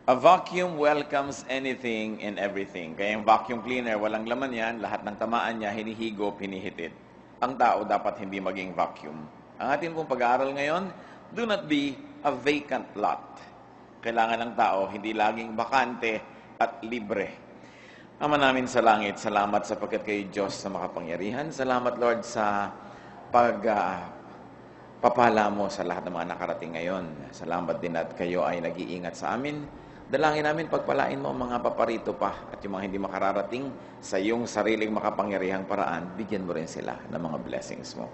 A vacuum welcomes anything and everything. Kaya yung vacuum cleaner, walang laman yan, lahat ng tamaan niya, hinihigop, hinihitid. Ang tao dapat hindi maging vacuum. Ang ating pong pag-aaral ngayon, do not be a vacant lot. Kailangan ng tao, hindi laging bakante at libre. Ama namin sa langit, salamat sapagkat kayo Diyos sa makapangyarihan. Salamat Lord sa papala mo sa lahat ng mga nakarating ngayon. Salamat din at kayo ay nag-iingat sa amin. Dalangin namin pagpalain mo ang mga paparito pa at yung mga hindi makararating sa iyong sariling makapangyarihang paraan, bigyan mo rin sila ng mga blessings mo.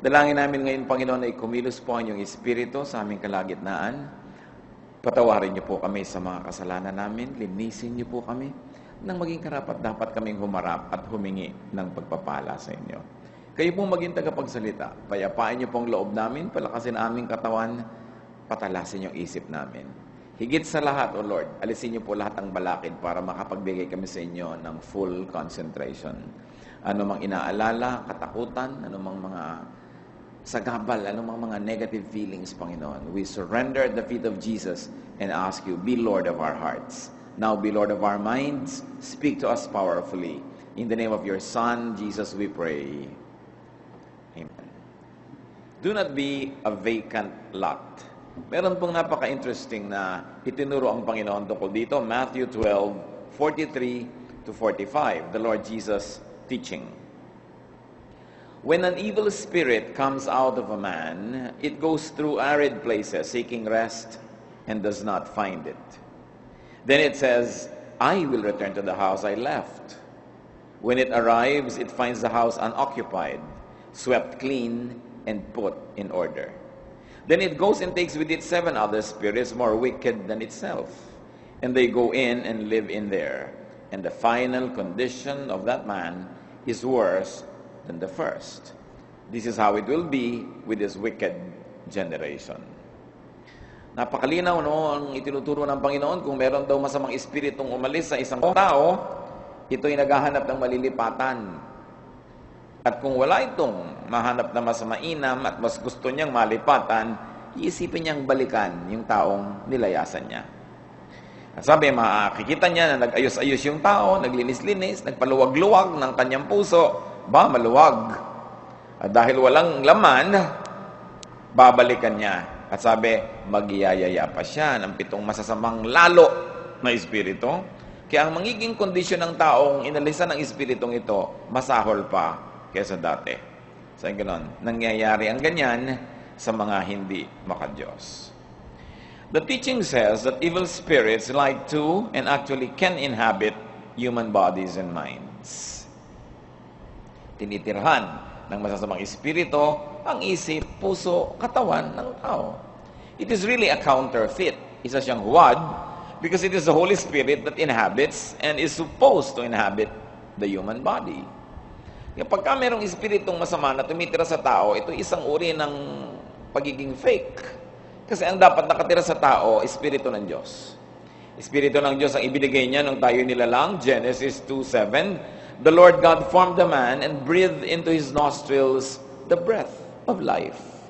Dalangin namin ngayon, Panginoon, ay kumilos po ang iyong Espiritu sa aming kalagitnaan. Patawarin niyo po kami sa mga kasalanan namin. Linisin niyo po kami nang maging karapat dapat kaming humarap at humingi ng pagpapala sa inyo. Kayo pong maging tagapagsalita. Payapain niyo pong loob namin, palakasin aming katawan, patalasin yung isip namin. Higit sa lahat, O Lord, alisin niyo po lahat ng balakid para makapagbigay kami sa inyo ng full concentration. Ano mang inaalala, katakutan, ano mang mga sagabal, ano mang mga negative feelings, Panginoon. We surrender at the feet of Jesus and ask you, be Lord of our hearts. Now be Lord of our minds. Speak to us powerfully. In the name of your Son, Jesus, we pray. Amen. Do not be a vacant lot. Meron pong napaka-interesting na itinuro ang Panginoon tungkol dito. Matthew 12:43 to 45. The Lord Jesus teaching. When an evil spirit comes out of a man, it goes through arid places, seeking rest, and does not find it. Then it says, I will return to the house I left. When it arrives, it finds the house unoccupied, swept clean, and put in order. Then it goes and takes with it 7 other spirits more wicked than itself, and they go in and live in there. And the final condition of that man is worse than the first. This is how it will be with this wicked generation. Napakalinaw, no, ang itinuturo ng Panginoon, kung meron daw masamang espiritong umalis sa isang tao, ito'y naghahanap ng malilipatan. At kung wala itong mahanap na mas mainam at mas gusto niyang malipatan, iisipin niyang balikan yung taong nilayasan niya. At sabi, makikita niya na nag-ayos-ayos yung tao, naglinis-linis, nagpaluwag-luwag ng kanyang puso, maluwag. At dahil walang laman, babalikan niya. At sabi, magyayaya pa siya ng 7 masasamang lalo na espiritu. Kaya ang magiging kondisyon ng taong inalisan ng espiritong ito, masahol pa kaysa dati. So, ganoon, nangyayari ang ganyan sa mga hindi makadiyos. The teaching says that evil spirits like to and actually can inhabit human bodies and minds. Tinitirhan ng masasamang espiritu ang isip, puso, katawan ng tao. It is really a counterfeit. Isa siyang huwad because it is the Holy Spirit that inhabits and is supposed to inhabit the human body. Kapag merong espiritong masama na tumitira sa tao, ito isang uri ng pagiging fake. Kasi ang dapat nakatira sa tao, espiritu ng Diyos. Espiritu ng Diyos ang ibinigay niya nung tayo nilalang, Genesis 2:7. The Lord God formed the man and breathed into his nostrils the breath of life.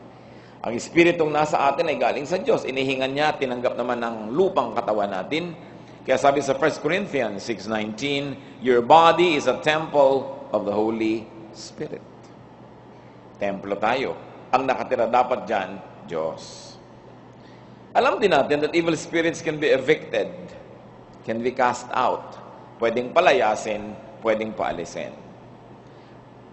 Ang espiritong nasa atin ay galing sa Diyos. Inihingan niya, tinanggap naman ng lupang katawan natin. Kaya sabi sa 1 Corinthians 6:19, your body is a temple of the Holy Spirit. Templo tayo. Ang nakatira dapat dyan, Diyos. Alam din natin that evil spirits can be evicted, can be cast out. Pwedeng palayasin, pwedeng paalisin.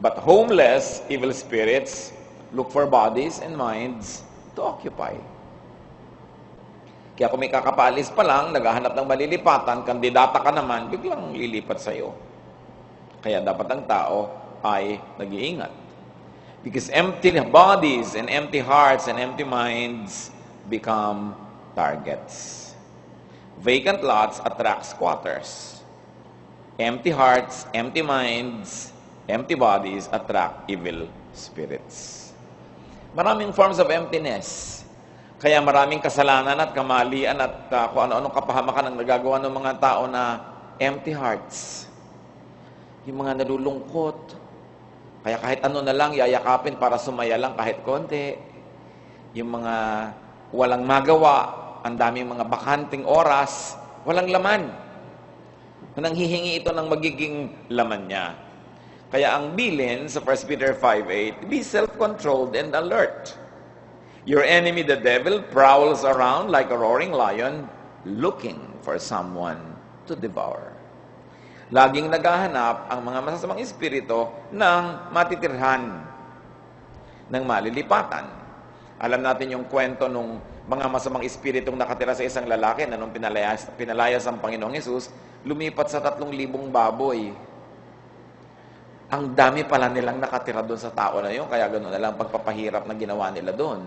But homeless evil spirits look for bodies and minds to occupy. Kaya kung may kakapaalis pa lang, naghahanap ng malilipatan, kandidata ka naman, biglang lilipat sa'yo. Kaya dapat ang tao ay nag-iingat. Because empty bodies and empty hearts and empty minds become targets. Vacant lots attract squatters. Empty hearts, empty minds, empty bodies attract evil spirits. Maraming forms of emptiness. Kaya maraming kasalanan at kamalian at kung ano-anong kapahamakan ang nagagawa ng mga tao na empty hearts. Yung mga nalulungkot. Kaya kahit ano na lang, yayakapin para sumaya lang kahit konti. Yung mga walang magawa, ang daming mga bakanting oras, walang laman. Nanghihingi ito ng magiging laman niya. Kaya ang bilin sa 1 Peter 5:8, be self-controlled and alert. Your enemy, the devil, prowls around like a roaring lion, looking for someone to devour. Laging naghahanap ang mga masasamang espiritu ng matitirhan, ng malilipatan. Alam natin yung kwento nung mga masamang espiritong nakatira sa isang lalaki na nung pinalayas ang Panginoong Hesus, lumipat sa 3,000 baboy. Ang dami pala nilang nakatira doon sa tao na yun, kaya gano'n na lang pagpapahirap na ginawa nila doon.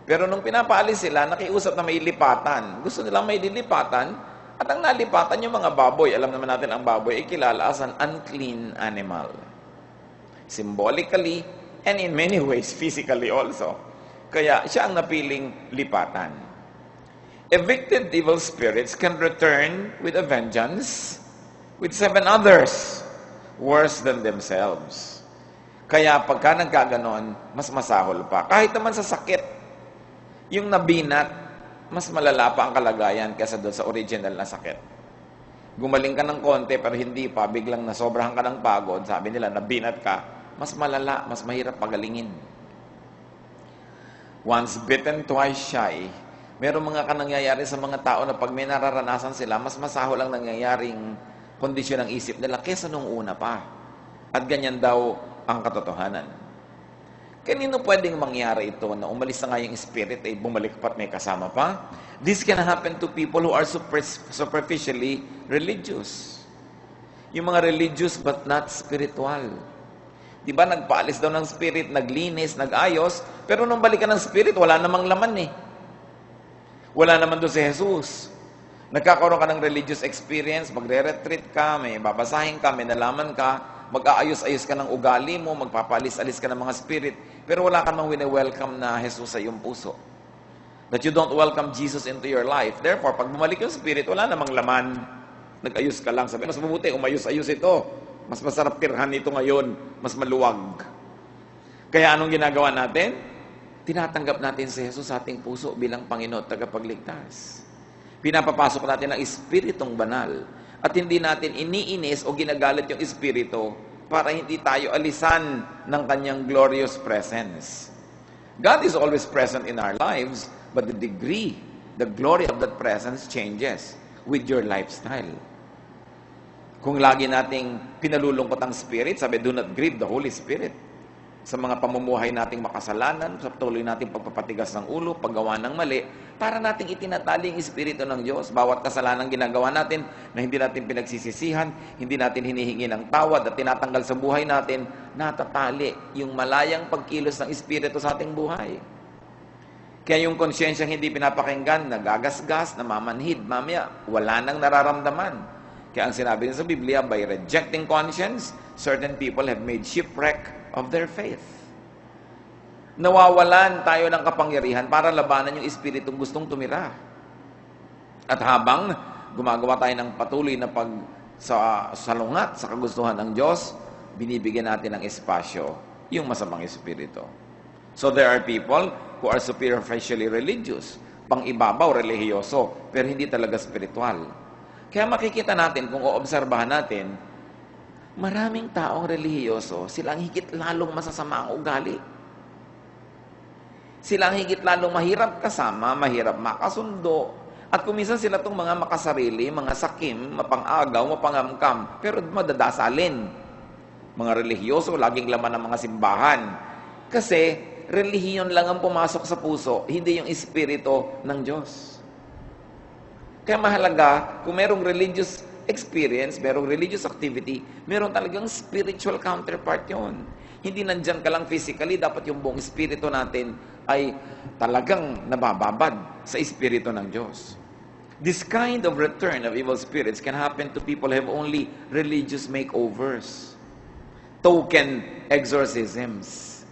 Pero nung pinapaalis sila, nakiusap na may lipatan. Gusto nilang may lilipatan, at ang nalipatan yung mga baboy. Alam naman natin ang baboy ay kilala as an unclean animal. Symbolically, and in many ways, physically also. Kaya siya ang napiling lipatan. Evicted evil spirits can return with a vengeance with 7 others worse than themselves. Kaya pagka nagkaganon, mas masahol pa. Kahit naman sa sakit, yung nabinat, mas malala pa ang kalagayan kaysa doon sa original na sakit. Gumaling ka ng konti pero hindi pa, biglang nasobrahan ka ng pagod, sabi nila, nabinat ka, mas malala, mas mahirap pagalingin. Once bitten, twice shy. Merong mga nangyayari sa mga tao na pag may nararanasan sila, mas masahol ang nangyayaring kondisyon ng isip nila kesa nung una pa. At ganyan daw ang katotohanan. Kanino pwedeng mangyari ito na umalis na nga yung spirit ay bumalik pa't may kasama pa? This can happen to people who are superficially religious. Yung mga religious but not spiritual. Di ba, nagpaalis daw ng spirit, naglinis, nag-ayos, pero nung balikan ng spirit, wala namang laman eh. Wala naman doon si Jesus. Nagkakaroon ka ng religious experience, magre-retreat ka, may babasahin ka, may nalaman ka, mag-aayos-ayos ka ng ugali mo, magpapalis-alis ka ng mga spirit, pero wala ka namang wine-welcome na Jesus sa iyong puso. That you don't welcome Jesus into your life. Therefore, pag bumalik yung spirit, wala namang laman. Nag-ayos ka lang. Sabi, mas mabuti, umayos-ayos ito. Mas masarap tirhan ito ngayon, mas maluwag. Kaya anong ginagawa natin? Tinatanggap natin si Jesus sa ating puso bilang Panginoon at tagapagligtas. Pinapapasok natin ang Espiritong banal at hindi natin iniinis o ginagalit yung Espiritu para hindi tayo alisan ng kanyang glorious presence. God is always present in our lives, but the degree, the glory of that presence changes with your lifestyle. Kung lagi nating pinalulungkot ang Spirit, sabi, do not grieve the Holy Spirit. Sa mga pamumuhay nating makasalanan, sa patuloy nating pagpapatigas ng ulo, paggawa ng mali, para nating itinatali ang Espiritu ng Diyos. Bawat kasalanan ginagawa natin na hindi natin pinagsisisihan, hindi natin hinihingi ng tawad at tinatanggal sa buhay natin, natatali yung malayang pagkilos ng Espiritu sa ating buhay. Kaya yung konsyensya hindi pinapakinggan, nagagasgas, namamanhid, mamaya, wala nang nararamdaman. Kaya ang sinabi niya sa Biblia, by rejecting conscience, certain people have made shipwreck of their faith. Nawawalan tayo ng kapangyarihan para labanan yung espiritong gustong tumira. At habang gumagawa tayo ng patuloy na salungat sa kagustuhan ng Diyos, binibigyan natin ng espasyo yung masamang espiritu. So there are people who are superficially religious, pang-ibabaw, relihiyoso, pero hindi talaga spiritual. Kaya makikita natin, kung oobserbahan natin, maraming taong relihiyoso, silang higit lalong masasama ang ugali. Silang higit lalong mahirap kasama, mahirap makasundo, at kuminsan sila itong mga makasarili, mga sakim, mapang-agaw, mapangamkam, pero madadasalin. Mga relihiyoso, laging laman ng mga simbahan. Kasi, relihiyon lang ang pumasok sa puso, hindi yung espiritu ng Diyos. Kaya mahalaga, kung merong religious experience, merong religious activity, meron talagang spiritual counterpart yun. Hindi nandyan ka lang physically, dapat yung buong espiritu natin ay talagang nabababad sa espiritu ng Diyos. This kind of return of evil spirits can happen to people who have only religious makeovers, token exorcisms.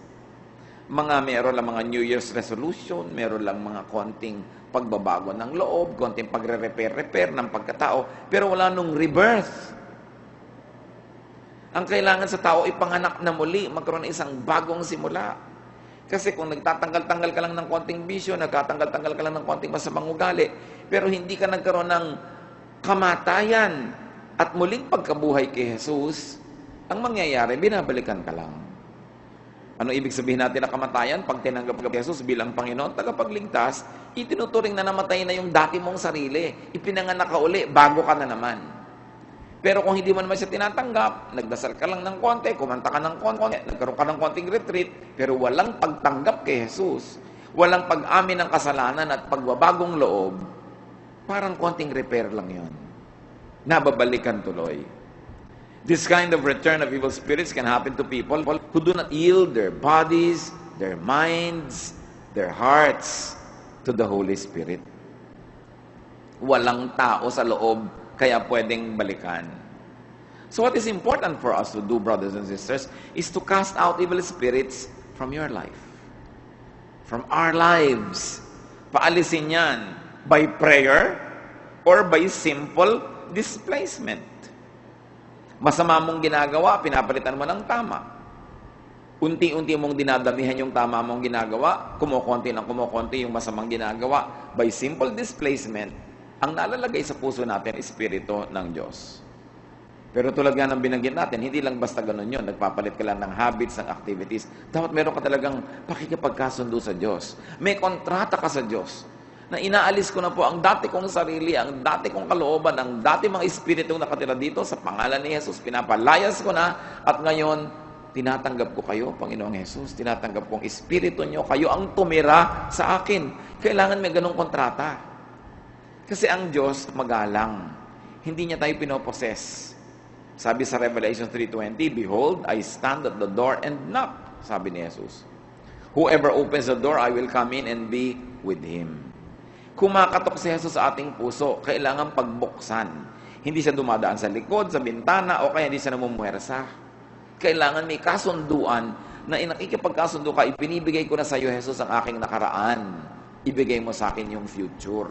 Meron lang mga New Year's resolution, meron lang mga konting pagbabago ng loob, konting pagre-repair ng pagkatao, pero wala nung rebirth. Ang kailangan sa tao ay panganak na muli, magkaroon ng isang bagong simula. Kasi kung nagtatanggal-tanggal ka lang ng konting bisyo, nagtatanggal-tanggal ka lang ng konting masamang ugali, pero hindi ka nagkaroon ng kamatayan at muling pagkabuhay kay Jesus, ang mangyayari, binabalikan ka lang. Ano ibig sabihin natin na kamatayan? Pag tinanggap ka Jesus bilang Panginoon, tagapagligtas, itinuturing na namatay na yung dati mong sarili. Ipinanganak ka uli, bago ka na naman. Pero kung hindi mo naman siya tinatanggap, nagdasal ka lang ng konti, kumanta ka ng konti, nagkaroon ka ng konting retreat, pero walang pagtanggap kay Jesus, walang pag-amin ng kasalanan at pagbabagong loob, parang konting repair lang yon. Nababalikan tuloy. This kind of return of evil spirits can happen to people who do not yield their bodies, their minds, their hearts to the Holy Spirit. Walang tao sa loob, kaya pwedeng balikan. So what is important for us to do, brothers and sisters, is to cast out evil spirits from your life. From our lives. Paalisin yan by prayer or by simple displacement. Masama mong ginagawa, pinapalitan mo ng tama. Unti-unti mong dinadamihan yung tama mong ginagawa, kumukonti yung masamang ginagawa. By simple displacement, ang nalalagay sa puso natin, Espiritu ng Diyos. Pero tulad nga ng binanggit natin, hindi lang basta ganun yun. Nagpapalit ka lang ng habits, ng activities. Dapat meron ka talagang pakikipagkasundo sa Diyos. May kontrata ka sa Diyos na inaalis ko na po ang dati kong sarili, ang dati kong kalooban, ang dati mga espiritong nakatira dito sa pangalan ni Jesus. Pinapalayas ko na at ngayon, tinatanggap ko kayo, Panginoong Jesus. Tinatanggap kong espiritu nyo. Kayo ang tumira sa akin. Kailangan may ganong kontrata. Kasi ang Diyos magalang. Hindi niya tayo pinoposes. Sabi sa Revelation 3:20, "Behold, I stand at the door and knock," sabi ni Jesus. "Whoever opens the door, I will come in and be with him." Kumakatok si Jesus sa ating puso, kailangan pagbuksan. Hindi siya dumadaan sa likod, sa bintana, o kaya hindi siya namumuwersa. Kailangan may kasunduan na nakikipagkasundo ka, ipinibigay ko na sa iyo, Jesus, ang aking nakaraan. Ibigay mo sa akin yung future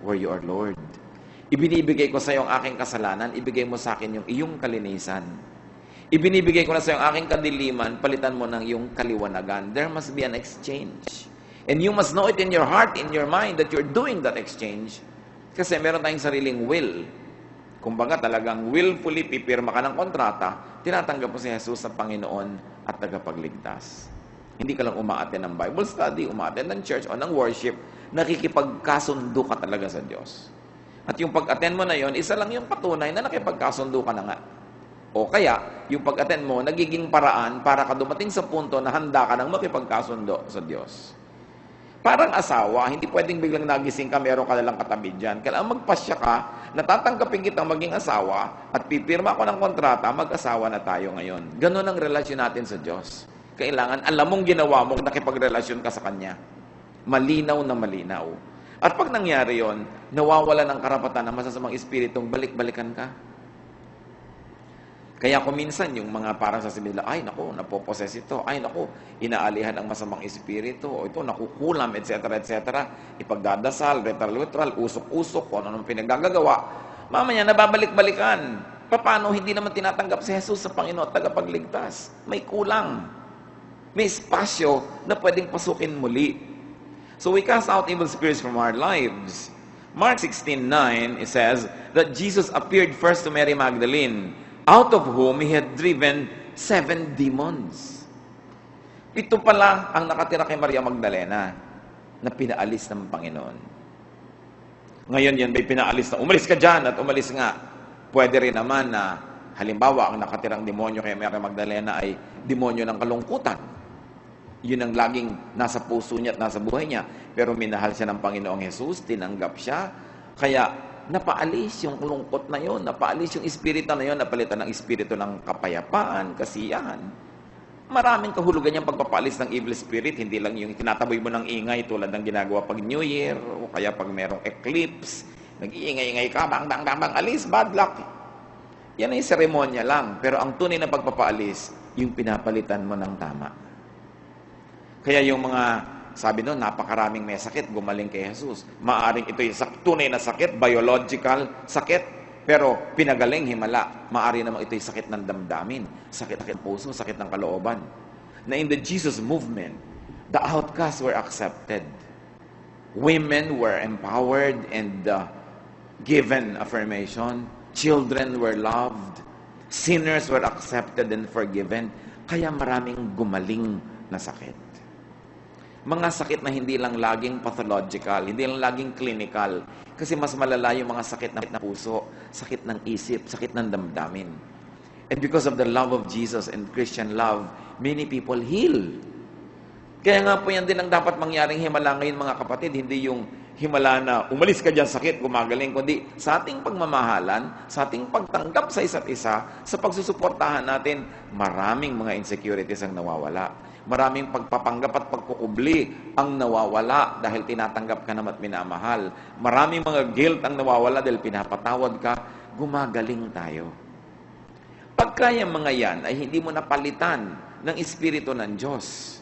where you are Lord. Ibinibigay ko sa iyo ang aking kasalanan, ibigay mo sa akin yung iyong kalinisan. Ibinibigay ko na sa iyo ang aking kadiliman, palitan mo ng iyong kaliwanagan. There must be an exchange. And you must know it in your heart, in your mind, that you're doing that exchange. Kasi meron tayong sariling will. Kumbaga talagang willfully pipirma ka ng kontrata, tinatanggap mo si Jesus sa Panginoon at tagapagligtas. Hindi ka lang umaattend ng Bible study, umaattend ng church o ng worship, nakikipagkasundo ka talaga sa Diyos. At yung pag-attend mo na yon, isa lang yung patunay na nakipagkasundo ka na nga. O kaya, yung pag-attend mo, nagiging paraan para ka dumating sa punto na handa ka nang makipagkasundo sa Diyos. Parang asawa, hindi pwedeng biglang nagising ka, meron ka nalang katabi dyan. Kailangan magpasya ka, natatanggapin kitang maging asawa, at pipirma ko ng kontrata, mag-asawa na tayo ngayon. Ganon ang relasyon natin sa Diyos. Kailangan, alam mong ginawa mo, nakipagrelasyon ka sa Kanya. Malinaw na malinaw. At pag nangyari yon, nawawala ng karapatan ng masasamang espiritong balik-balikan ka. Kaya kung minsan, yung mga parang sasabihin nila, ay naku, napoposes ito, ay naku, inaalihan ang masamang espiritu, o ito, nakukulam, etc., etc., ipagdadasal, retral, usok-usok, kung ano nang pinaggagawa, mamaya nababalik-balikan. Paano hindi naman tinatanggap si Jesus sa Panginoon at tagapagligtas? May kulang. May espasyo na pwedeng pasukin muli. So we cast out evil spirits from our lives. Mark 16:9, it says that Jesus appeared first to Mary Magdalene, out of whom he had driven 7 demons. 7 pala ang nakatira kay Maria Magdalena na pinaalis ng Panginoon. Ngayon yan, may pinaalis na, umalis ka dyan at umalis nga. Pwede rin naman na, halimbawa, ang nakatirang demonyo kay Maria Magdalena ay demonyo ng kalungkutan. Yun ang laging nasa puso niya at nasa buhay niya. Pero minahal siya ng Panginoong Jesus, tinanggap siya. Kaya, napaalis yung lungkot na yun, napaalis yung espiritu na yun, napalitan ng espiritu ng kapayapaan, kasiyahan. Maraming kahulugan yung pagpapaalis ng evil spirit, hindi lang yung tinataboy mo ng ingay tulad ng ginagawa pag New Year, o kaya pag merong eclipse, nag-iingay-ingay ka, bang, bang, bang, bang, alis, bad luck. Yan ay seremonya lang, pero ang tunay na pagpapaalis, yung pinapalitan mo ng tama. Kaya yung mga sabi doon, napakaraming may sakit, gumaling kay Jesus. Maaring ito'y tunay na sakit, biological sakit, pero pinagaling himala. Maari namang ito'y sakit ng damdamin, sakit ng puso, sakit ng kalooban. na in the Jesus movement, the outcasts were accepted. Women were empowered and given affirmation. Children were loved. Sinners were accepted and forgiven. Kaya maraming gumaling na sakit. Mga sakit na hindi lang laging pathological, hindi lang laging clinical. Kasi mas malala yung mga sakit na puso, sakit ng isip, sakit ng damdamin. And because of the love of Jesus and Christian love, many people heal. Kaya nga po yan din ang dapat mangyaring himala ngayon mga kapatid, hindi yung himala na umalis ka dyan sakit, gumagaling, kundi sa ating pagmamahalan, sa ating pagtanggap sa isa't isa, sa pagsusuportahan natin, maraming mga insecurities ang nawawala. Maraming pagpapanggap at pagkukubli ang nawawala dahil tinatanggap ka naman at minamahal. Maraming mga guilt ang nawawala dahil pinapatawad ka, gumagaling tayo. Pagka yung mga yan ay hindi mo napalitan ng Espiritu ng Diyos,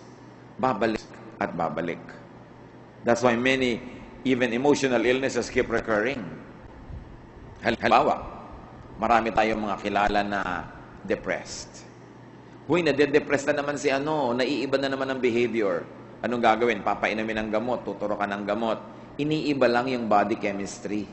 babalik at babalik. That's why many, even emotional illnesses keep recurring. Halimbawa, marami tayong mga kilala na depressed. Huy, nade-depressed na naman si naiiba na naman ang behavior. Anong gagawin? Papainumin ng gamot, tuturo ka ng gamot. Iniiba lang yung body chemistry.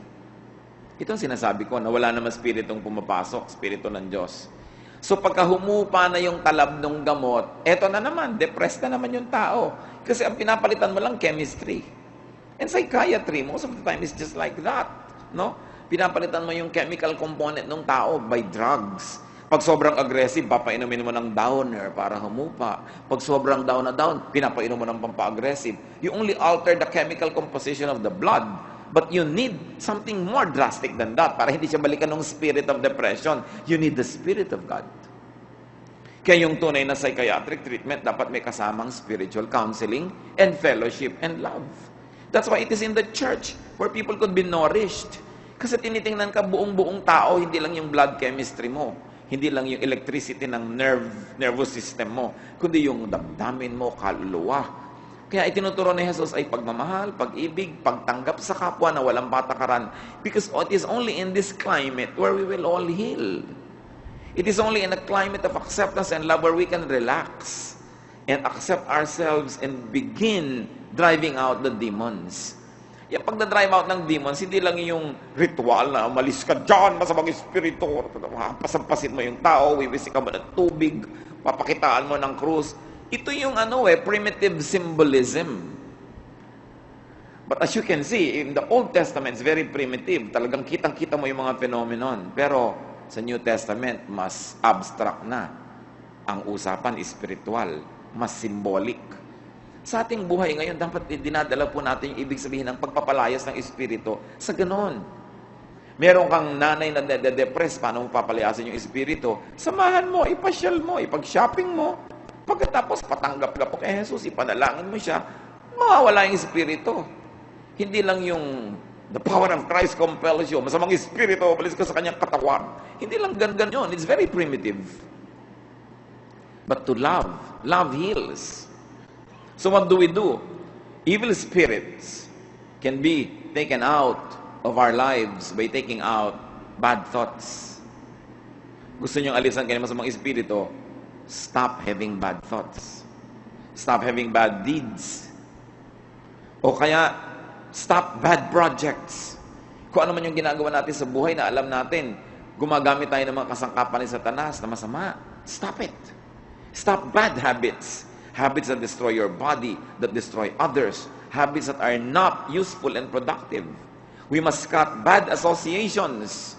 Ito ang sinasabi ko, na wala naman spiritong pumapasok, spirito ng Diyos. So pagka humupa na yung talab ng gamot, eto na naman, depressed na naman yung tao. Kasi ang pinapalitan mo lang chemistry. And psychiatry, most of the time, is just like that. No? Pinapalitan mo yung chemical component ng tao by drugs. Pag sobrang aggressive, papainumin mo ng downer para humupa. Pag sobrang down na down, pinapainom mo ng pampa-aggressive. You only alter the chemical composition of the blood. But you need something more drastic than that para hindi siya balikan ng spirit of depression. You need the Spirit of God. Kaya yung tunay na psychiatric treatment dapat may kasamang spiritual counseling and fellowship and love. That's why it is in the church where people could be nourished. Kasi tinitingnan ka buong-buong tao, hindi lang yung blood chemistry mo, hindi lang yung electricity ng nervous system mo, kundi yung damdamin mo, kaluluwa. Kaya itinuturo ni Jesus ay pagmamahal, pag-ibig, pagtanggap sa kapwa na walang patakaran. Because it is only in this climate where we will all heal. It is only in a climate of acceptance and love where we can relax and accept ourselves and begin driving out the demons. Yung pagdadrive out ng demons, hindi lang yung ritual na umalis ka dyan, masamang espiritu, pasampasin mo yung tao, wiwisi ka mo ng tubig, papakitaan mo ng krus. Ito yung primitive symbolism. But as you can see, in the Old Testament, it's very primitive. Talagang kitang-kita mo yung mga phenomenon. Pero sa New Testament, mas abstract na. Ang usapan, spiritual, mas symbolic. Sa ating buhay ngayon, dapat dinadala po natin yung ibig sabihin ng pagpapalayas ng espiritu sa ganon. Meron kang nanay na depressed, paano mo papalayasin yung espiritu? Samahan mo, ipasyal mo, ipag-shopping mo. Pagkatapos, patanggap ka po kay Jesus, ipanalangin mo siya, mawawala yung espiritu. Hindi lang yung the power of Christ compels you, masamang espiritu, balis ka sa kanyang katawan. Hindi lang ganyan yun. It's very primitive. But to love heals. So what do we do? Evil spirits can be taken out of our lives by taking out bad thoughts. Gusto niyong alisan kayo masamang espiritu, stop having bad thoughts. Stop having bad deeds. O kaya, stop bad projects. Kung ano man yung ginagawa natin sa buhay na alam natin, gumagamit tayo ng mga kasangkapan ni Satanas na masama. Stop it. Stop bad habits. Habits that destroy your body, that destroy others. Habits that are not useful and productive. We must cut bad associations.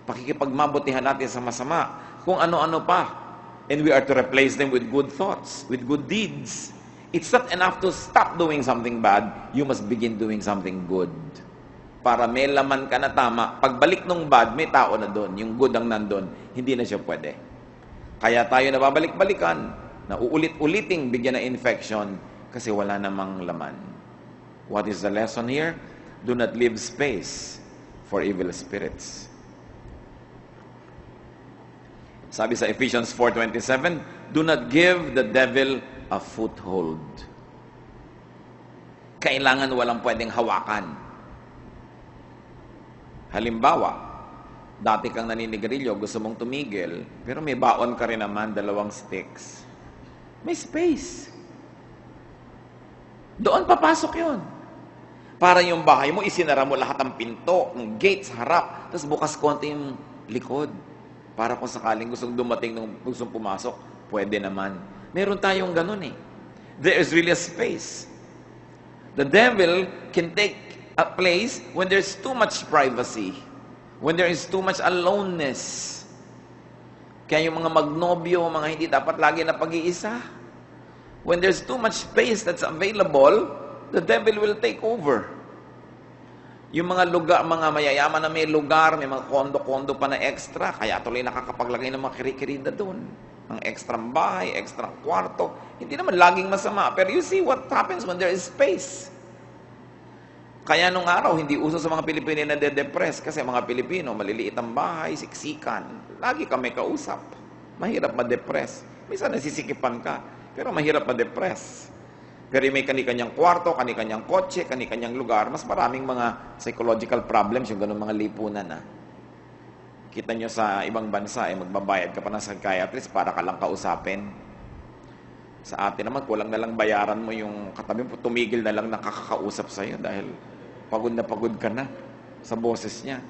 Pakikipagmabutihan natin sa masama. Kung ano-ano pa. And we are to replace them with good thoughts, with good deeds. It's not enough to stop doing something bad. You must begin doing something good. Para may laman ka na tama. Pagbalik ng bad, may tao na doon. Yung good ang nandun. Hindi na siya pwede. Kaya tayo nababalik-balikan, na uulit-uliting bigyan na infection kasi wala namang laman. What is the lesson here? Do not leave space for evil spirits. Sabi sa Ephesians 4:27, do not give the devil a foothold. Kailangan walang pwedeng hawakan. Halimbawa, dati kang naninigarilyo, gusto mong tumigil, pero may baon ka rin naman, 2 sticks. May space. Doon papasok yun. Para yung bahay mo, isinara mo lahat ng pinto, ng gate sa harap, tapos bukas konti yung likod. Para kung sakaling gustong dumating, gustong pumasok, pwede naman. Meron tayong ganun eh. There is really a space. The devil can take a place when there's too much privacy, when there is too much aloneness. Kaya yung mga magnobyo, mga hindi dapat lagi na pag-iisa, when there's too much space that's available, the devil will take over. Yung mga lugar, mga mayayaman na may lugar, may mga kondo-kondo pa na extra, kaya tuloy nakakapaglagay ng mga kirikirida doon. Ang extra bahay, extra kwarto. Hindi naman laging masama. Pero you see what happens when there is space. Kaya nung araw, hindi uso sa mga Pilipino na de-depress kasi mga Pilipino, maliliit ang bahay, siksikan. Lagi kami kausap. Mahirap ma-depress. Minsan nasisikipan ka, pero mahirap ma-depress. Pero may kani-kanyang kwarto, kani-kanyang kotse, kani-kanyang lugar, mas maraming mga psychological problems, yung ganun mga lipunan na. Kita nyo sa ibang bansa, magbabayad ka pa ng psychiatrist para ka lang kausapin. Sa atin naman, kulang na lang bayaran mo yung katabi mo, tumigil na lang nakakakausap sa'yo dahil pagod na pagod ka na sa boses niya.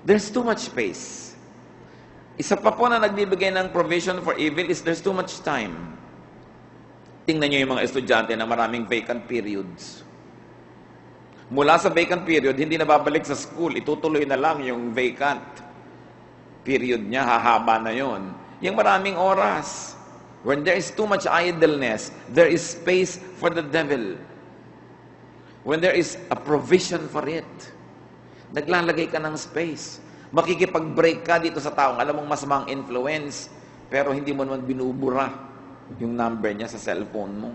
There's too much space. Isa pa po na nagbibigay ng provision for evil is there's too much time. Tingnan nyo yung mga estudyante na maraming vacant periods. Mula sa vacant period, hindi na babalik sa school. Itutuloy na lang yung vacant period niya. Hahaba na yon. Yung maraming oras. When there is too much idleness, there is space for the devil. When there is a provision for it, naglalagay ka ng space. Makikipag-break ka dito sa taong alam mong masamang influence, pero hindi mo naman binubura yung number niya sa cellphone mo.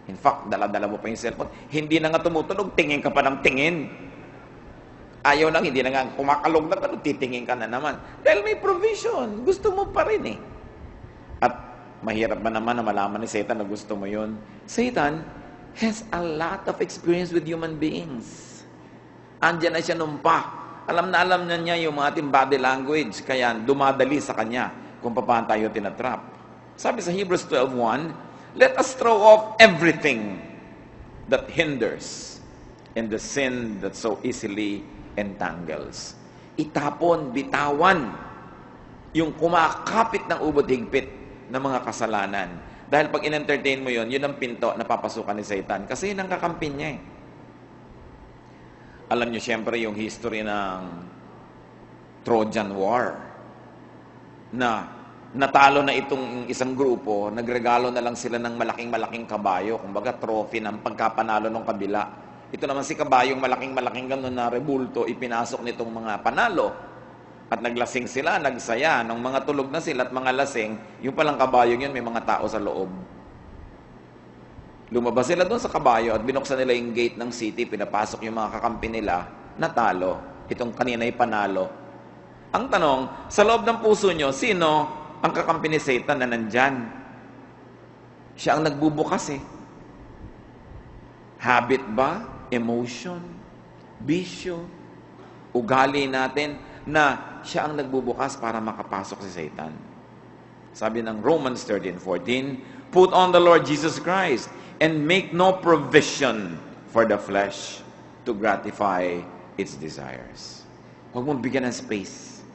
In fact, dala-dala mo pa yung cellphone. Hindi na nga tumutunog, tingin ka pa ng tingin. Ayaw lang, hindi na nga kumakalog na pero titingin ka na naman. Dahil may provision. Gusto mo pa rin eh. At mahirap ba naman na malaman ni Satan na gusto mo yun? Satan has a lot of experience with human beings. Andiyan na siya nung pa. Alam na alam niya yung mga ating body language. Kaya dumadali sa kanya kung paano tayo tinatrap. Sabi sa Hebrews 12:1, let us throw off everything that hinders and the sin that so easily entangles. Itapon, bitawan yung kumakapit ng ubod-higpit ng mga kasalanan. Dahil pag in-entertain mo yun ang pinto na papasukan ni Satan. Kasi yun ang kakampi niya eh. Alam niyo siyempre yung history ng Trojan War na natalo na itong isang grupo, nagregalo na lang sila ng malaking-malaking kabayo, kumbaga trophy ng pagkapanalo ng kabila. Ito naman si kabayong malaking-malaking gano'n na rebulto, ipinasok nitong mga panalo. At naglasing sila, nagsaya. Nung mga tulog na sila at mga lasing, yung palang kabayong yun, may mga tao sa loob. Lumabas sila doon sa kabayo at binuksan nila yung gate ng city, pinapasok yung mga kakampi nila, natalo. Itong kanina'y panalo. Ang tanong, sa loob ng puso nyo, sino ang kakampi ni Satan na nandyan? Siya ang nagbubukas eh. Habit ba? Emotion? Bisyo? Ugali natin na siya ang nagbubukas para makapasok si Satan. Sabi ng Romans 13:14, put on the Lord Jesus Christ and make no provision for the flesh to gratify its desires. Huwag mong bigyan ng space.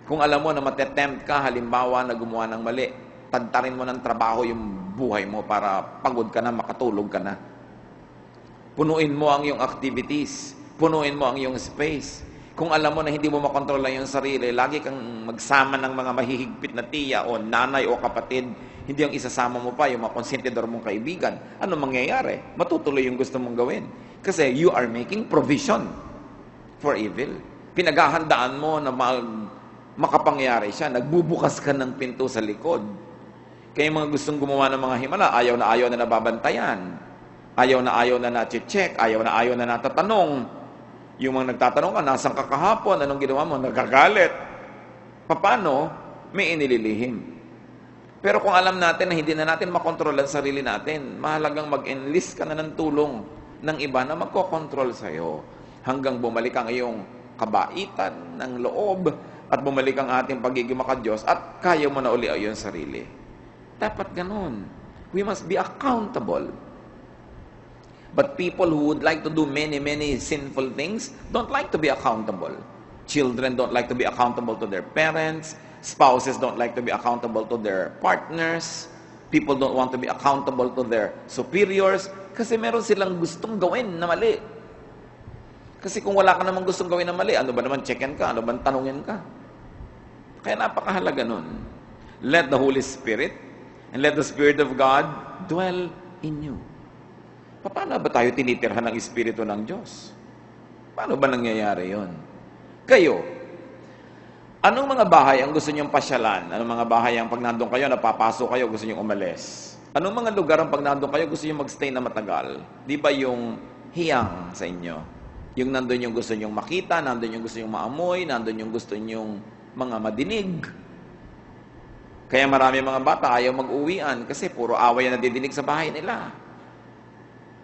Kung alam mo na matetempt ka, halimbawa na gumawa ng mali, tagtarin mo ng trabaho yung buhay mo para pagod ka na, makatulog ka na. Punuin mo ang iyong activities. Punuin mo ang iyong space. Kung alam mo na hindi mo makontrol ang iyong sarili, lagi kang magsama ng mga mahihigpit na tiya o nanay o kapatid, hindi ang isasama mo pa yung mga konsentidor mong kaibigan. Ano mangyayari? Matutuloy yung gusto mong gawin. Kasi you are making provision for evil. Pinaghahandaan mo na makapangyari siya. Nagbubukas ka ng pinto sa likod. Kaya yung mga gustong gumawa ng mga himala, ayaw na nababantayan. Ayaw na na-check. Ayaw na natatanong. Yung mga nagtatanong ka, nasan ka kahapon? Anong ginawa mo? Nagagalit. Paano? May inililihim. Pero kung alam natin na hindi na natin makontrol ang sarili natin, mahalagang mag-enlist ka na ng tulong ng iba na magkokontrol sa'yo hanggang bumalik ang iyong kabaitan ng loob at bumalik ang ating pagiging makadiyos at kaya mo na uli ang iyong sarili. Dapat ganun. We must be accountable. But people who would like to do many, many sinful things don't like to be accountable. Children don't like to be accountable to their parents. Spouses don't like to be accountable to their partners. People don't want to be accountable to their superiors kasi meron silang gustong gawin na mali. Kasi kung wala ka namang gustong gawin na mali, ano ba naman checkin ka? Ano ba tanungin ka? Kaya napakahalaga nun. Let the Holy Spirit and let the Spirit of God dwell in you. Paano ba tayo tinitirhan ng Espiritu ng Diyos? Paano ba nangyayari yon? Kayo, anong mga bahay ang gusto niyong pasyalan? Anong mga bahay ang pag nandun kayo, napapasok kayo, gusto niyong umalis? Anong mga lugar ang pag nandun kayo, gusto niyong magstay na matagal? Di ba yung hiyang sa inyo? Yung nandun yung gusto niyong makita, nandun yung gusto niyong maamoy, nandun yung gusto niyong mga madinig. Kaya marami mga bata ayaw mag-uwian kasi puro away na didinig sa bahay nila.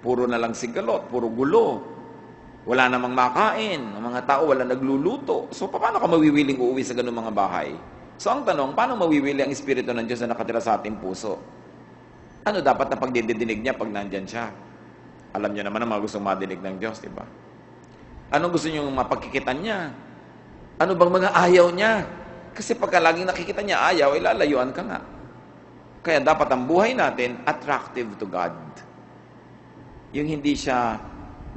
Puro na lang sigalot, puro gulo. Wala namang makain. Ang mga tao wala nagluluto. So, paano ka mawiwiling uuwi sa ganung mga bahay? So, ang tanong, paano mawiwili ang Espiritu ng Diyos na nakatira sa ating puso? Ano dapat na pagdidinig niya pag nandyan siya? Alam niyo naman ang mga gustong madinig ng Diyos, di ba? Anong gusto niyong mapagkikitan niya? Ano bang mga ayaw niya? Kasi pagka laging nakikita niya ayaw, ilalayuan ka nga. Kaya dapat ang buhay natin attractive to God. Yung hindi siya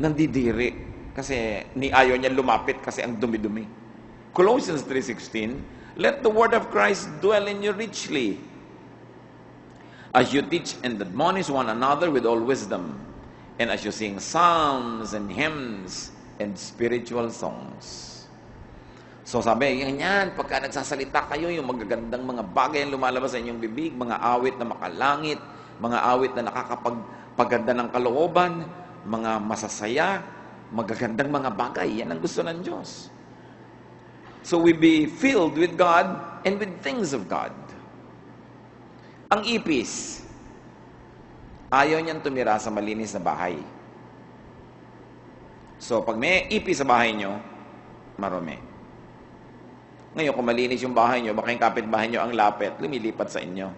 nandidiri kasi ni ayaw niya lumapit kasi ang dumi-dumi. Colossians 3:16, let the word of Christ dwell in you richly, as you teach and admonish one another with all wisdom, and as you sing psalms and hymns and spiritual songs. So sabi, yan, pagka nagsasalita kayo, yung magagandang mga bagay ang lumalabas sa inyong bibig, mga awit na makalangit, mga awit na nakakapagpaganda ng kalooban, mga masasaya, magagandang mga bagay. Yan ang gusto ng Diyos. So we be filled with God and with things of God. Ang ipis, ayaw niyang tumira sa malinis na bahay. So pag may ipis sa bahay niyo, marumi. Ngayon, kung malinis yung bahay niyo, baka yung kapitbahay niyo ang lapit, lumilipat sa inyo.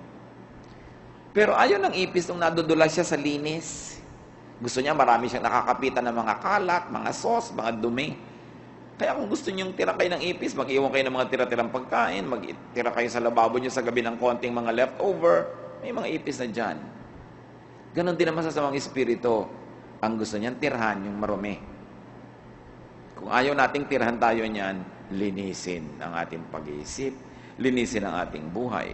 Pero ayaw ng ipis nung nadudulas siya sa linis. Gusto niya marami siyang nakakapitan ng mga kalat, mga sauce, mga dumi. Kaya kung gusto niyong tira kayo ng ipis, mag-iwan kayo ng mga tira-tirang pagkain, mag-tira kayo sa lababo niyo sa gabi ng konting mga leftover, may mga ipis na dyan. Ganon din naman sa masamang espiritu. Ang gusto niyan, tirhan yung marumi. Kung ayaw nating tirhan tayo niyan, linisin ang ating pag-iisip, linisin ang ating buhay,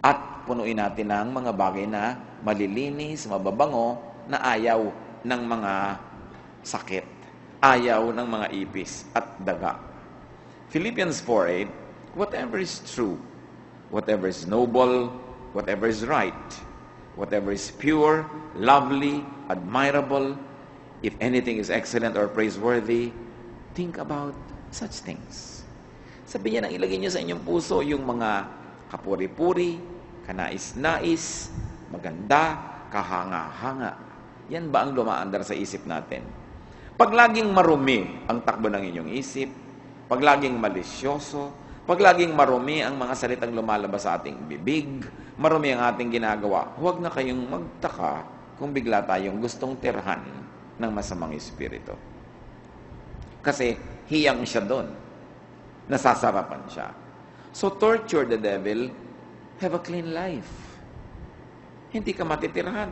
at punuin natin ng mga bagay na malilinis, mababango, na ayaw ng mga sakit, ayaw ng mga ipis at daga. Philippians 4:8, whatever is true, whatever is noble, whatever is right, whatever is pure, lovely, admirable, if anything is excellent or praiseworthy, think about such things. Sabi niya nang ilagay niyo sa inyong puso yung mga kapuri-puri, kanais-nais, maganda, kahanga-hanga. Yan ba ang lumaandar sa isip natin? Pag laging marumi ang takbo ng inyong isip, pag laging malisyoso, pag laging marumi ang mga salitang lumalabas sa ating bibig, marumi ang ating ginagawa, huwag na kayong magtaka kung bigla tayong gustong tirhan ng masamang espiritu. Kasi hiyang siya doon. Nasasarapan siya. So torture the devil, have a clean life. Hindi ka matitirhan.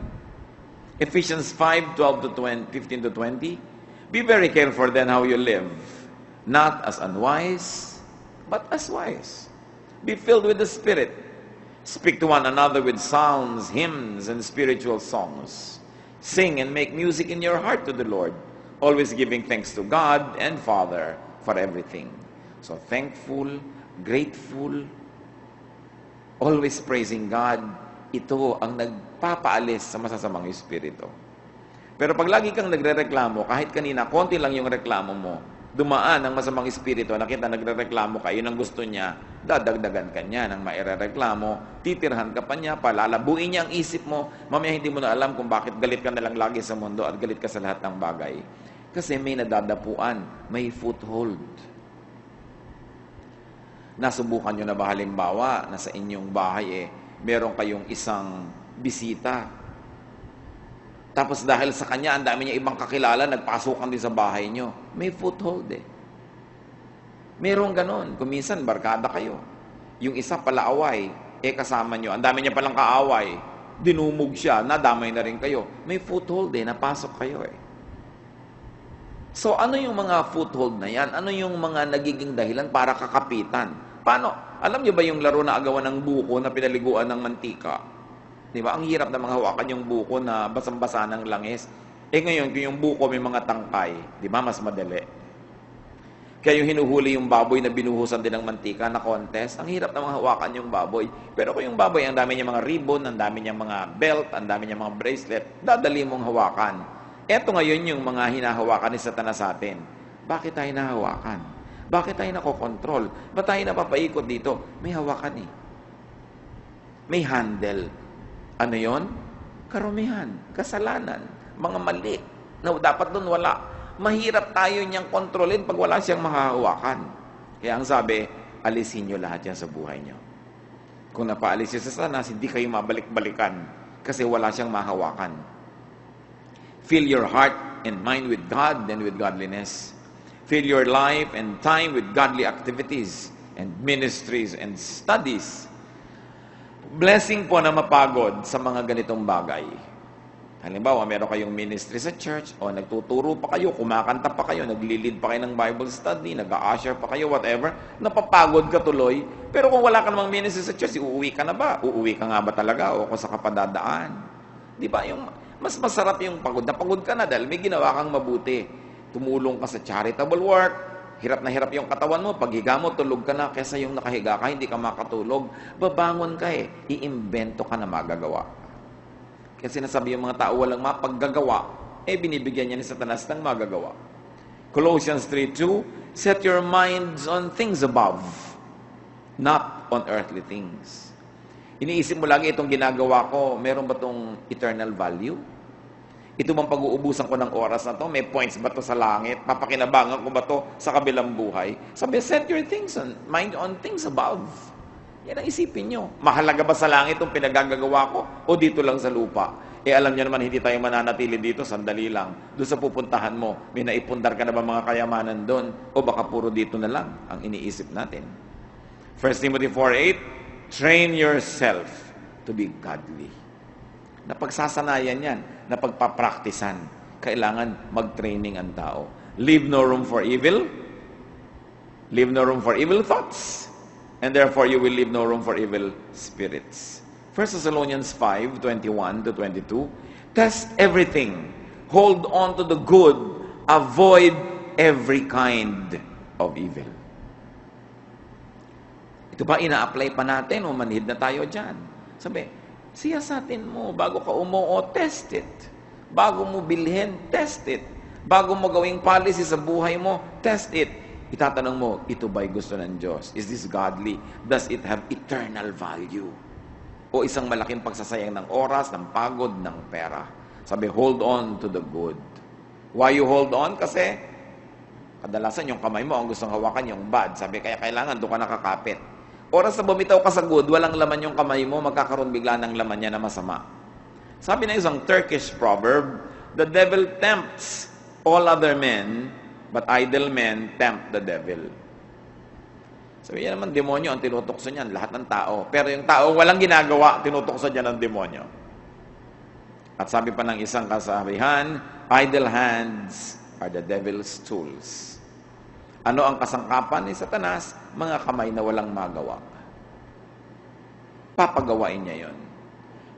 Ephesians 5:15-20, be very careful then how you live, not as unwise, but as wise. Be filled with the Spirit. Speak to one another with psalms, hymns, and spiritual songs. Sing and make music in your heart to the Lord, always giving thanks to God and Father for everything. So thankful, grateful, always praising God, ito ang nagpapaalis sa masasamang espiritu. Pero pag lagi kang nagrereklamo, kahit kanina, konti lang yung reklamo mo, dumaan ang masamang espiritu, nakita nagrereklamo ka, yun ang gusto niya, dadagdagan ka niya ng mairereklamo, titirhan ka pa niya, palalabuin niya ang isip mo, mamaya hindi mo na alam kung bakit galit ka na lang lagi sa mundo at galit ka sa lahat ng bagay. Kasi may nadadapuan, may foothold. Nasubukan nyo na ba halimbawa na sa inyong bahay meron kayong isang bisita. Tapos dahil sa kanya, ang dami niya ibang kakilala, nagpasukan din sa bahay nyo. May foothold eh. Meron ganon. Kung minsan, barkada kayo. Yung isa pala away, kasama nyo. Ang dami niya palang kaaway. Dinumog siya, nadamay na rin kayo. May foothold eh, napasok kayo eh. So, ano yung mga foothold na yan? Ano yung mga nagiging dahilan para kakapitan? Paano? Alam niyo ba yung laro na agawan ng buko na pinaliguan ng mantika? Di ba? Ang hirap na mga hawakan yung buko na basang-basa ng langis. Ngayon, kung yung buko may mga tangkay, di ba? Mas madali. Kaya yung hinuhuli yung baboy na binuhusan din ng mantika na contest, ang hirap na mga hawakan yung baboy. Pero kung yung baboy, ang dami niya mga ribbon, ang dami niya mga belt, ang dami niya mga bracelet, dadali mong hawakan. Eto ngayon yung mga hinahawakan ni Satanas sa atin. Bakit tayo nahawakan? Bakit tayo nakokontrol? Ba't tayo napapaikot dito? May hawakan eh. May handle. Ano yon? Karumihan, kasalanan, mga mali. Na dapat doon wala. Mahirap tayo niyang kontrolin pag wala siyang mahahawakan. Kaya ang sabi, alisin niyo lahat yan sa buhay niyo. Kung napaalis siya sa Satanas, hindi kayo mabalik-balikan kasi wala siyang mahawakan. Fill your heart and mind with God and with godliness. Fill your life and time with godly activities and ministries and studies. Blessing po na mapagod sa mga ganitong bagay. Halimbawa, meron kayong ministry sa church, o nagtuturo pa kayo, kumakanta pa kayo, naglilid pa kayo ng Bible study, nag-a-usher pa kayo, whatever, napapagod ka tuloy. Pero kung wala ka namang ministry sa church, uuwi ka na ba? Uuwi ka nga ba talaga? O kung sa kapadadaan? Di ba? Mas masarap yung pagod. Napagod ka na dahil may ginawa kang mabuti. Tumulong ka sa charitable work, hirap na hirap yung katawan mo, paghiga mo, tulog ka na, kesa yung nakahiga ka, hindi ka makatulog, babangon ka eh, iimbento ka na magagawa. Kasi sinasabi yung mga tao walang mapaggagawa, binibigyan niya ni Satanas ng magagawa. Colossians 3:2, set your minds on things above, not on earthly things. Iniisip mo lagi itong ginagawa ko, meron ba itong eternal value? Ito bang pag-uubusan ko ng oras na to? May points ba to sa langit? Papakinabangan ko ba to sa kabilang buhay? Sabi, set your mind on things above. Yan ang isipin nyo. Mahalaga ba sa langit itong pinagagagawa ko o dito lang sa lupa? Alam nyo naman, hindi tayo mananatili dito, sandali lang. Doon sa pupuntahan mo, may naipundar ka na ba mga kayamanan doon? O baka puro dito na lang ang iniisip natin. 1 Timothy 4:8, train yourself to be godly. Napagsasanayan yan, napagpapraktisan. Kailangan mag-training ang tao. Leave no room for evil. Leave no room for evil thoughts. And therefore, you will leave no room for evil spirits. 1 Thessalonians 5:21-22, test everything. Hold on to the good. Avoid every kind of evil. Ito ba ina-apply pa natin o manhid na tayo dyan? Sabi, siyasatin mo bago ka umuo, test it. Bago mo bilhin, test it. Bago mo gawing policy sa buhay mo, test it. Itatanong mo, ito ba'y gusto ng Diyos? Is this godly? Does it have eternal value? O isang malaking pagsasayang ng oras, ng pagod, ng pera. Sabi, hold on to the good. Why you hold on? Kasi kadalasan yung kamay mo ang gustong hawakan yung bad. Sabi, kaya kailangan doon ka nakakapit. Oras na bumitaw ka sa good, walang laman yung kamay mo, magkakaroon bigla ng laman niya na masama. Sabi na isang Turkish proverb, the devil tempts all other men, but idle men tempt the devil. Sabi niya naman, demonyo ang tinutokso niyan, lahat ng tao. Pero yung tao walang ginagawa, tinutokso niya ng demonyo. At sabi pa ng isang kasabihan, idle hands are the devil's tools. Ano ang kasangkapan ni Satanas? Mga kamay na walang magawa. Papagawain niya yon.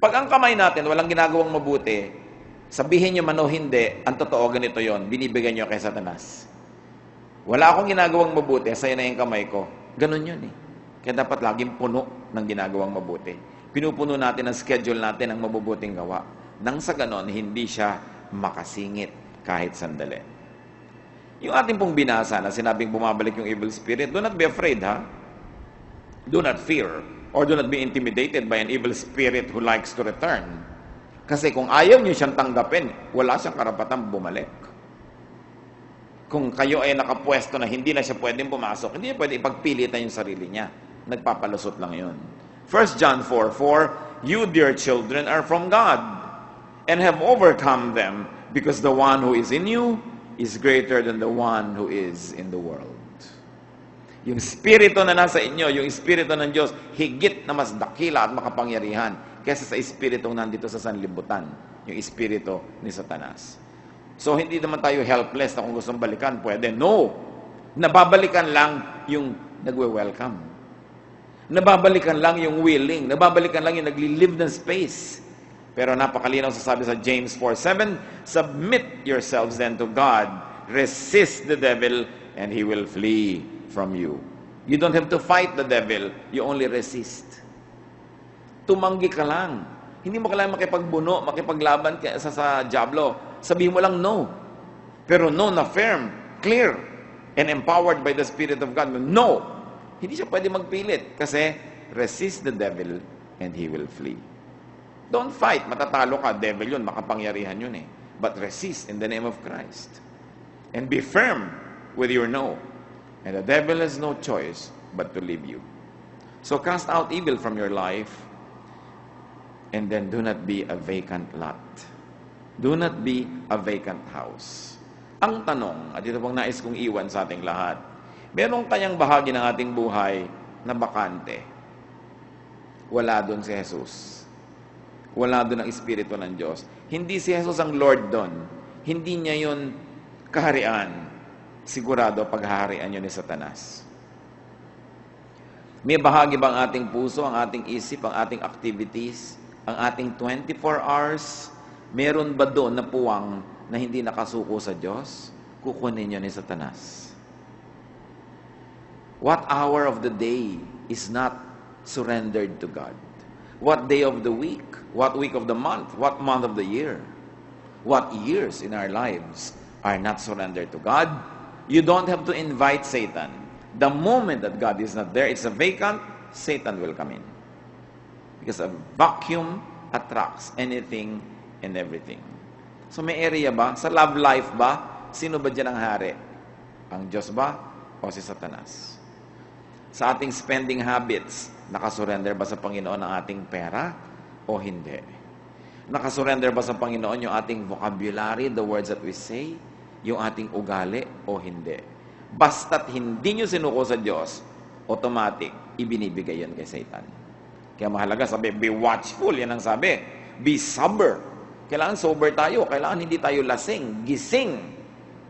Pag ang kamay natin walang ginagawang mabuti, sabihin niyo man o hindi, ang totoo ganito yon, binibigyan niyo kay Satanas. Wala akong ginagawang mabuti, sa'yo na yung kamay ko. Ganun yun eh. Kaya dapat laging puno ng ginagawang mabuti. Pinupuno natin ang schedule natin ng mabubuting gawa. Nang sa ganon, hindi siya makasingit kahit sandali. Yung ating pong binasa na sinabing bumabalik yung evil spirit, do not be afraid, ha? Do not fear, or do not be intimidated by an evil spirit who likes to return. Kasi kung ayaw niyo siyang tanggapin, wala siyang karapatang bumalik. Kung kayo ay nakapwesto na hindi na siya pwedeng pumasok, hindi niya pwede ipagpilitan yung sarili niya. Nagpapalusot lang yun. 1 John 4:4, "You, dear children, are from God, and have overcome them, because the one who is in you is greater than the one who is in the world." Yung Espiritu na nasa inyo, yung Espiritu ng Diyos, higit na mas dakila at makapangyarihan kaysa sa Espiritu nandito sa sanlibutan, yung Espiritu ni Satanas. So, hindi naman tayo helpless na kung gustong balikan, pwede. No! Nababalikan lang yung nagwe-welcome. Nababalikan lang yung willing. Nababalikan lang yung nagli-live ng space. Pero napakalinaw sasabi sa James 4:7, "Submit yourselves then to God, resist the devil, and he will flee from you." You don't have to fight the devil, you only resist. Tumanggi ka lang. Hindi mo kailangan makipagbuno, makipaglaban sa diablo. Sabihin mo lang no. Pero no na firm, clear, and empowered by the Spirit of God. No! Hindi siya pwede magpilit kasi resist the devil and he will flee. Don't fight, matatalo ka. Devil yun, makapangyarihan yun eh. But resist in the name of Christ. And be firm with your no. And the devil has no choice but to leave you. So cast out evil from your life, and then do not be a vacant lot. Do not be a vacant house. Ang tanong, at ito pong nais kong iwan sa ating lahat, meron kayang bahagi ng ating buhay na bakante. Wala doon si Jesus. Wala doon ang Espiritu ng Diyos. Hindi si Jesus ang Lord doon. Hindi niya yun kaharian. Sigurado paghaharian yun ni Satanas. May bahagi ba ang ating puso, ang ating isip, ang ating activities, ang ating 24 hours? Meron ba doon na puwang na hindi nakasuko sa Diyos? Kukunin yun ni Satanas. What hour of the day is not surrendered to God? What day of the week? What week of the month? What month of the year? What years in our lives are not surrendered to God? You don't have to invite Satan. The moment that God is not there, it's a vacant, Satan will come in. Because a vacuum attracts anything and everything. So may area ba? Sa love life ba? Sino ba dyan ang hari? Ang Diyos ba? O si Satanas? Sa ating spending habits, nakasurrender ba sa Panginoon ang ating pera? O hindi? Nakasurrender ba sa Panginoon yung ating vocabulary, the words that we say? Yung ating ugali o hindi? Basta't hindi nyo sinuko sa Diyos, automatic, ibinibigay yan kay Satan. Kaya mahalaga sabi, be watchful, yan ang sabi. Be sober. Kailangan sober tayo, kailangan hindi tayo lasing, gising.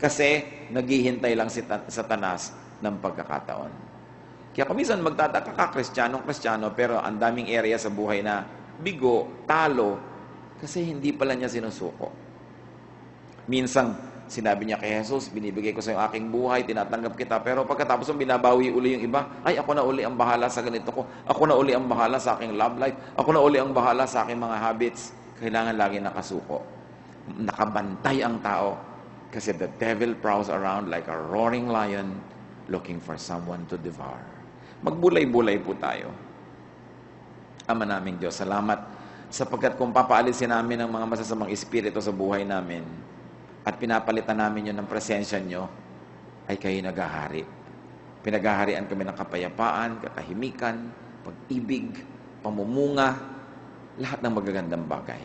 Kasi naghihintay lang si Satanas ng pagkakataon. Kaya kuminsan magtataka ka, Kristiyano, pero ang daming area sa buhay na bigo, talo, kasi hindi pala niya sinusuko. Minsan, sinabi niya kay Jesus, binibigay ko sa iyo aking buhay, tinatanggap kita, pero pagkatapos ng binabawi uli yung iba, ay ako na uli ang bahala sa ganito ko, ako na uli ang bahala sa aking love life, ako na uli ang bahala sa aking mga habits. Kailangan lagi nakasuko. Nakabantay ang tao, kasi the devil prowls around like a roaring lion looking for someone to devour. Magbulay-bulay po tayo. Ama naming Diyos, salamat sapagkat kung papaalisin namin ang mga masasamang espiritu sa buhay namin, at pinapalitan namin yun ng presensya nyo, ay kayo naghahari. Pinaghaharian kami ng kapayapaan, katahimikan, pag-ibig, pamumunga, lahat ng magagandang bagay.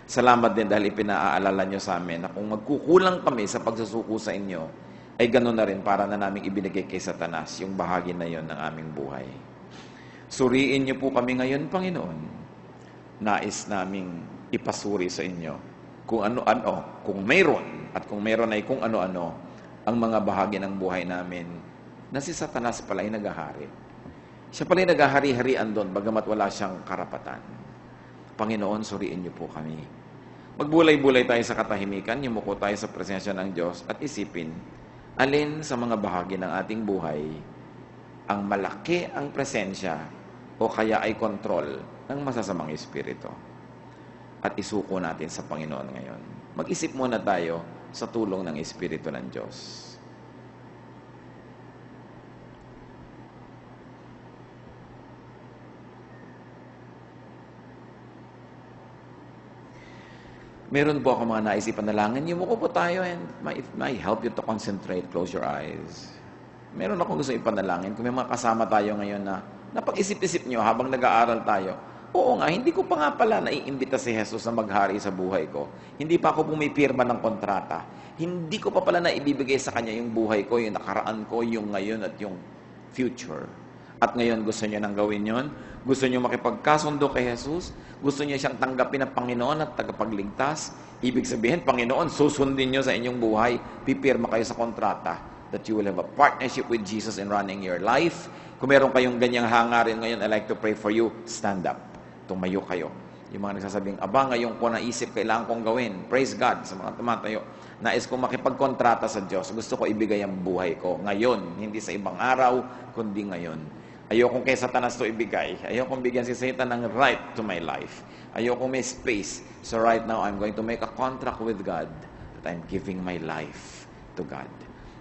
Salamat din dahil ipinaaalala nyo sa amin na kung magkukulang kami sa pagsusuko sa inyo, ay gano'n na rin para na namin ibinigay kay Satanas yung bahagi na yon ng aming buhay. Suriin nyo po kami ngayon, Panginoon. Nais naming ipasuri sa inyo kung ano-ano, kung mayroon, at kung mayroon ay kung ano-ano, ang mga bahagi ng buhay namin na si Satanas pala ay naghahari. Siya pala ay naghahari-harian doon, bagamat wala siyang karapatan. Panginoon, suriin niyo po kami. Magbulay-bulay tayo sa katahimikan, yumuko tayo sa presensya ng Diyos, at isipin, alin sa mga bahagi ng ating buhay ang malaki ang presensya o kaya ay kontrol ng masasamang espiritu. At isuko natin sa Panginoon ngayon. Mag-isip muna tayo sa tulong ng Espiritu ng Diyos. Meron po ako mga nais ipanalangin. Yumuko po tayo and may help you to concentrate. Close your eyes. Meron akong gusto ipanalangin. Kung may mga kasama tayo ngayon na Napag-isip-isip nyo habang nag-aaral tayo, oo nga, hindi ko pa nga pala naiimbita si Jesus na maghari sa buhay ko. Hindi pa ako pumipirma ng kontrata. Hindi ko pa pala naibibigay sa Kanya yung buhay ko, yung nakaraan ko, yung ngayon at yung future. At ngayon, gusto niyo nang gawin yon? Gusto niyo makipagkasundo kay Jesus? Gusto niyo siyang tanggapin na Panginoon at tagapagligtas? Ibig sabihin, Panginoon, susundin niyo sa inyong buhay, pipirma kayo sa kontrata that you will have a partnership with Jesus in running your life. Kung meron kayong ganyang hangarin ngayon, I'd like to pray for you. Stand up. Tumayo kayo. Yung mga nagsasabing, aba, ngayon ko naisip, kailangan kong gawin. Praise God sa mga tumatayo. Nais kong makipagkontrata sa Diyos. Gusto ko ibigay ang buhay ko ngayon, hindi sa ibang araw, kundi ngayon. Ayokong kay Satanas to ibigay. Ayokong bigyan si Satan ng right to my life. Ayokong may space. So right now, I'm going to make a contract with God that I'm giving my life to God.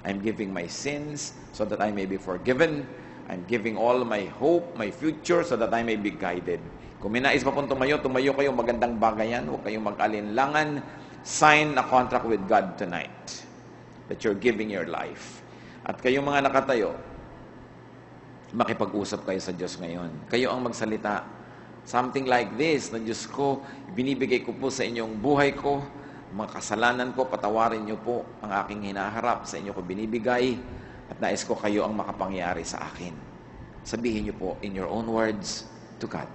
I'm giving my sins so that I may be forgiven. I'm giving all my hope, my future, so that I may be guided. Kung may nais pa pong tumayo kayo, magandang bagay yan. Huwag kayong mag-alinlangan. Sign a contract with God tonight that you're giving your life. At kayong mga nakatayo, makipag-usap kayo sa Diyos ngayon. Kayo ang magsalita. Something like this, na Diyos ko, binibigay ko po sa inyong buhay ko, mga kasalanan ko, patawarin niyo po ang aking hinaharap, sa inyo ko binibigay, at nais ko kayo ang makapangyari sa akin. Sabihin niyo po in your own words to God.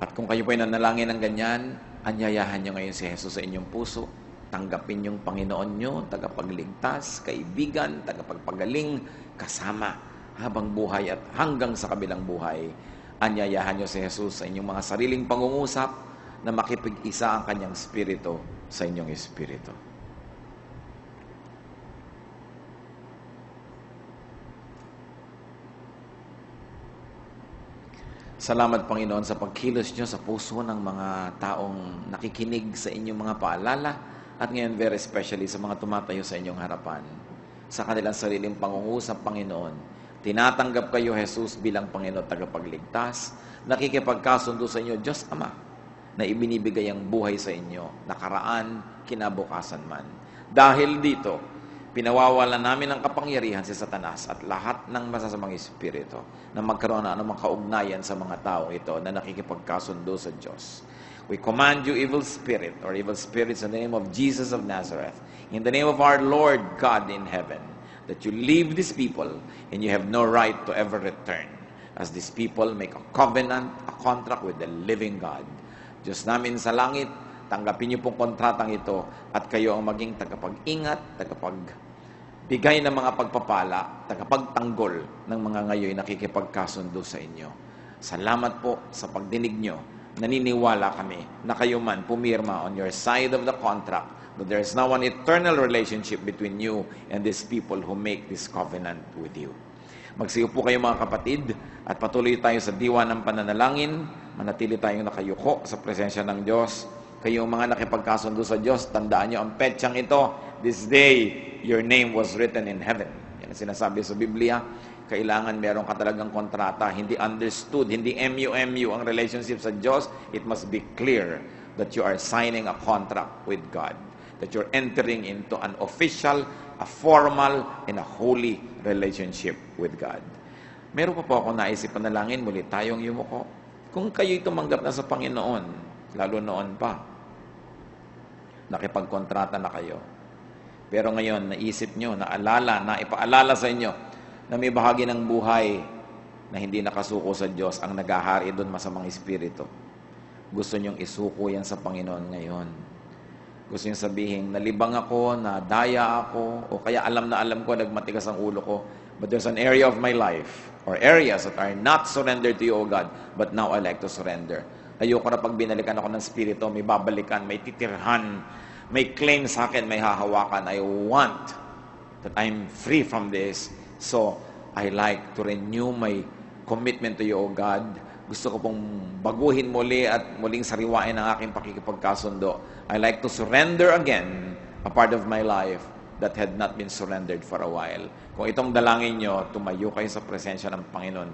At kung kayo po ay nanalangin ng ganyan, anyayahan nyo ngayon si Jesus sa inyong puso. Tanggapin yung Panginoon nyo, tagapagligtas, kaibigan, tagapagpagaling, kasama habang buhay at hanggang sa kabilang buhay. Anyayahan nyo si Jesus sa inyong mga sariling pangungusap na makipig-isa ang kanyang spirito sa inyong espiritu. Salamat, Panginoon, sa pagkilos nyo sa puso ng mga taong nakikinig sa inyong mga paalala at ngayon very especially sa mga tumatayo sa inyong harapan. Sa kanilang sariling pangungusap, Panginoon, tinatanggap kayo, Jesus, bilang Panginoon tagapagligtas, nakikipagkasundo sa inyo, Diyos Ama, na ibinibigay ang buhay sa inyo, nakaraan, kinabukasan man. Dahil dito, pinawawalan namin ang kapangyarihan si Satanas at lahat ng masasamang espiritu na magkaroon ng anumang kaugnayan sa mga tao ito na nakikipagkasundo sa Diyos. We command you, evil spirit or evil spirits, in the name of Jesus of Nazareth, in the name of our Lord God in heaven, that you leave these people and you have no right to ever return as these people make a covenant, a contract with the living God. Diyos namin sa langit, tanggapin niyo pong kontratang ito at kayo ang maging tagapag-ingat, tagapagbigay ng mga pagpapala, tagapagtanggol ng mga ngayon nakikipagkasundo sa inyo. Salamat po sa pagdinig nyo. Naniniwala kami na kayo man pumirma on your side of the contract that there is now an eternal relationship between you and these people who make this covenant with you. Magsiyo po kayo mga kapatid at patuloy tayo sa diwa ng pananalangin. Manatili tayong nakayuko sa presensya ng Diyos. Kayong mga nakipagkasundo sa Diyos, tandaan nyo ang petsang ito. This day, your name was written in heaven. Yan ang sinasabi sa Biblia. Kailangan meron ka talagang kontrata. Hindi understood, hindi MU ang relationship sa Diyos. It must be clear that you are signing a contract with God. That you're entering into an official, a formal, and a holy relationship with God. Meron pa po ako naisip panalangin, muli tayong yumuko. Kung kayo'y tumanggap na sa Panginoon, lalo noon pa, nakipagkontrata na kayo. Pero ngayon, naisip nyo, naipaalala sa inyo, na may bahagi ng buhay na hindi nakasuko sa Diyos ang naghahari doon masamang espiritu. Gusto nyong isuko yan sa Panginoon ngayon. Gusto nyong sabihin, nalibang ako, nadaya ako, o kaya alam na alam ko, nagmatigas ang ulo ko. But there's an area of my life, or areas that are not surrendered to you, O God, but now I like to surrender. Ayoko na pag binalikan ako ng spirito, may babalikan, may titirhan, may claim sa akin, may hahawakan. I want that I'm free from this. So, I like to renew my commitment to you, O God. Gusto ko pong baguhin muli at muling sariwain ang aking pakikipagkasundo. I like to surrender again a part of my life that had not been surrendered for a while. Kung itong dalangin nyo, tumayo kayo sa presensya ng Panginoon.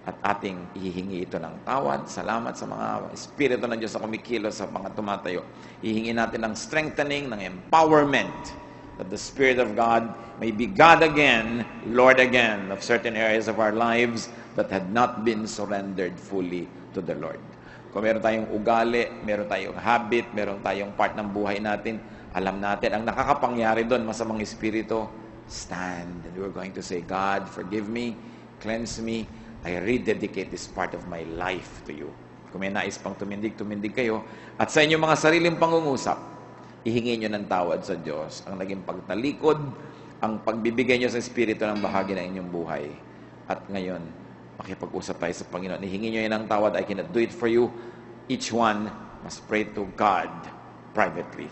at ating ihihingi ito ng tawad. Salamat sa mga Espiritu ng Diyos na kumikilos sa mga tumatayo. Hihingi natin ng strengthening, ng empowerment, that the Spirit of God may be God again, Lord again, of certain areas of our lives that had not been surrendered fully to the Lord. Kung meron tayong ugali, meron tayong habit, meron tayong part ng buhay natin, alam natin, ang nakakapangyari doon, masamang espiritu, stand. And we're going to say, God, forgive me, cleanse me, I rededicate this part of my life to you. Kung may nais pang tumindig kayo. At sa inyong mga sariling pangungusap, ihingi nyo ng tawad sa Diyos ang naging pagtalikod, ang pagbibigay nyo sa Espiritu ng bahagi ng inyong buhay. At ngayon, makipag-usap tayo sa Panginoon. Ihingi nyo yan ng tawad. I cannot do it for you. Each one must pray to God privately.